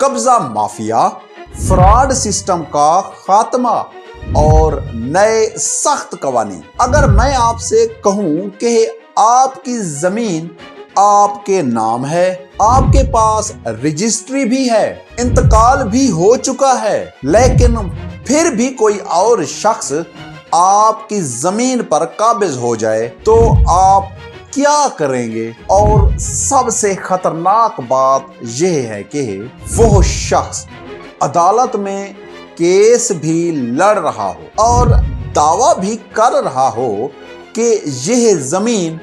قبضہ mafia, fraud system کا خاتمہ اور نئے سخت قوانین۔ اگر میں آپ سے کہوں کہ آپ کی زمین آپ کے نام ہے، آپ کے پاس رجسٹری بھی ہے، انتقال بھی ہو چکا ہے، لیکن پھر بھی کوئی اور شخص آپ کی زمین پر قابض ہو جائے تو آپ کیا کریں گے؟ اور سب سے خطرناک بات یہ ہے کہ وہ شخص عدالت میں کیس بھی لڑ رہا ہو اور دعویٰ بھی کر رہا ہو کہ یہ زمین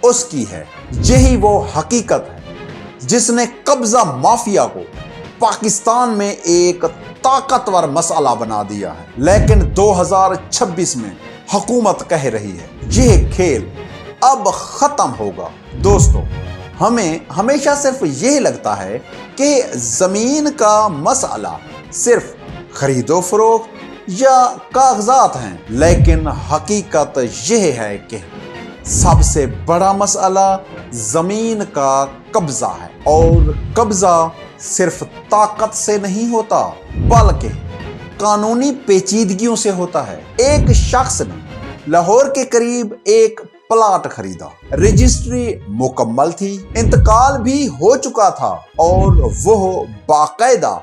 اس کی ہے۔ یہی وہ حقیقت ہے جس نے قبضہ مافیا کو پاکستان میں ایک طاقتور مسئلہ بنا دیا ہے۔ لیکن 2026 میں حکومت کہہ رہی ہے یہ کھیل اب ختم ہوگا۔ دوستو، ہمیں ہمیشہ صرف یہ لگتا ہے کہ زمین کا مسئلہ صرف خرید و فروخت یا کاغذات ہیں، لیکن حقیقت یہ ہے کہ سب سے بڑا مسئلہ زمین کا قبضہ ہے، اور قبضہ صرف طاقت سے نہیں ہوتا بلکہ قانونی پیچیدگیوں سے ہوتا ہے۔ ایک شخص نے لاہور کے قریب ایک پلاٹ خریدا، رجسٹری مکمل تھی، انتقال بھی ہو چکا تھا اور وہ باقاعدہ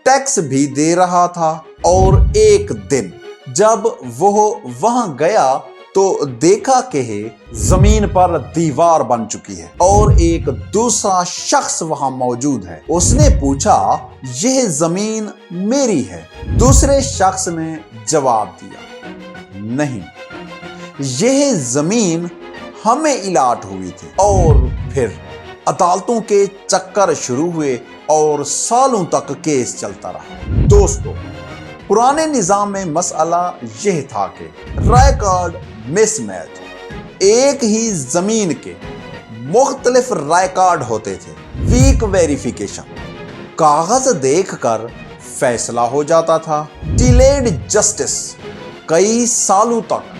ٹیکس بھی دے رہا تھا۔ اور ایک دن جب وہ وہاں گیا تو دیکھا کہ زمین پر دیوار بن چکی ہے اور ایک دوسرا شخص وہاں موجود ہے۔ اس نے پوچھا، یہ زمین میری ہے؟ دوسرے شخص نے جواب دیا، نہیں، یہ زمین ہمیں الاٹ ہوئی تھی۔ اور پھر عدالتوں کے چکر شروع ہوئے اور سالوں تک کیس چلتا رہا۔ دوستو، پرانے نظام میں مسئلہ یہ تھا کہ ریکارڈ مس میچ، ایک ہی زمین کے مختلف ریکارڈ ہوتے تھے، ویک ویریفیکیشن، کاغذ دیکھ کر فیصلہ ہو جاتا تھا، ڈیلیڈ جسٹس، کئی سالوں تک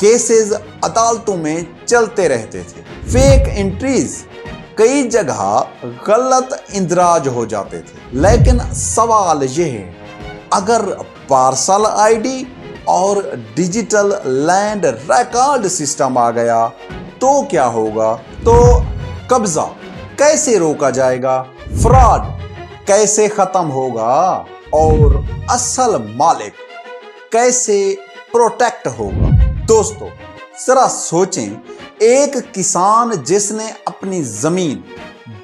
کیسز عدالتوں میں چلتے رہتے تھے، فیک انٹریز، کئی جگہ غلط اندراج ہو جاتے تھے۔ لیکن سوال یہ ہے، اگر پارسل آئی ڈی اور ڈیجیٹل لینڈ ریکارڈ سسٹم آ گیا تو کیا ہوگا؟ تو قبضہ کیسے روکا جائے گا؟ فراڈ کیسے ختم ہوگا؟ اور اصل مالک کیسے پروٹیکٹ ہوگا؟ دوستو، ذرا سوچیں، ایک کسان جس نے اپنی زمین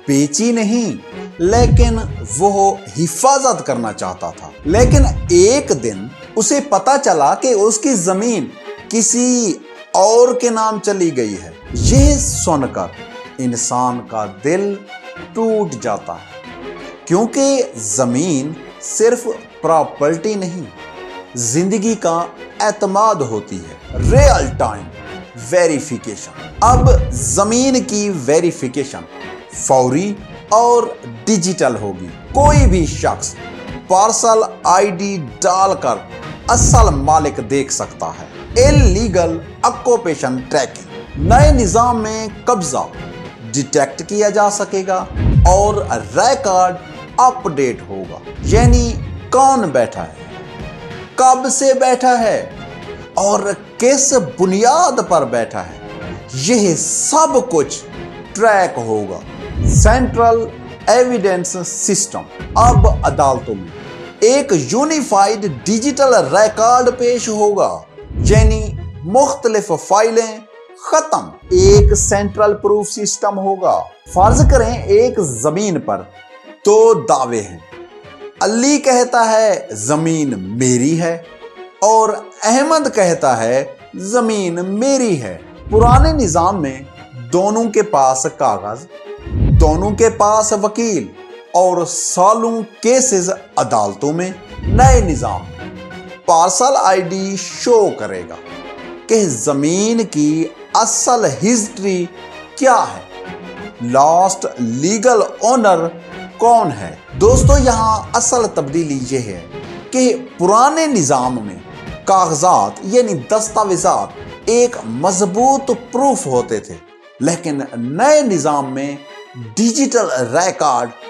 بیچی نہیں لیکن وہ حفاظت کرنا چاہتا تھا، لیکن ایک دن اسے پتا چلا کہ اس کی زمین کسی اور کے نام چلی گئی ہے۔ یہ سن کر انسان کا دل ٹوٹ جاتا ہے، کیونکہ زمین صرف پراپرٹی نہیں، زندگی کا اعتماد ہوتی ہے۔ ریئل ٹائم ویریفیکیشن، اب زمین کی ویریفیکیشن فوری اور ڈیجیٹل ہوگی۔ کوئی بھی شخص پارسل آئی ڈی ڈال کر اصل مالک دیکھ سکتا ہے۔ اللیگل آکوپیشن ٹریکنگ، نئے نظام میں قبضہ ڈیٹیکٹ کیا جا سکے گا اور ریکارڈ اپ ڈیٹ ہوگا، یعنی کون بیٹھا ہے، کب سے بیٹھا ہے اور کس بنیاد پر بیٹھا ہے، یہ سب کچھ ٹریک ہوگا۔ سینٹرل ایویڈنس سسٹم، اب عدالتوں میں ایک یونیفائڈ ڈیجیٹل ریکارڈ پیش ہوگا، یعنی مختلف فائلیں ختم، ایک سینٹرل پروف سسٹم ہوگا۔ فرض کریں ایک زمین پر دو دعوے ہیں، علی کہتا ہے زمین میری ہے اور احمد کہتا ہے زمین میری ہے۔ پرانے نظام میں دونوں کے پاس کاغذ، دونوں کے پاس وکیل اور سالوں کیسز عدالتوں میں۔ نئے نظام پارسل آئی ڈی شو کرے گا کہ زمین کی اصل ہسٹری کیا ہے، لاسٹ لیگل اونر کون ہے۔ دوستو، یہاں اصل تبدیلی یہ ہے کہ پرانے نظام میں کاغذات یعنی دستاویزات ایک مضبوط پروف ہوتے تھے، لیکن نئے نظام میں ڈیجیٹل ریکارڈ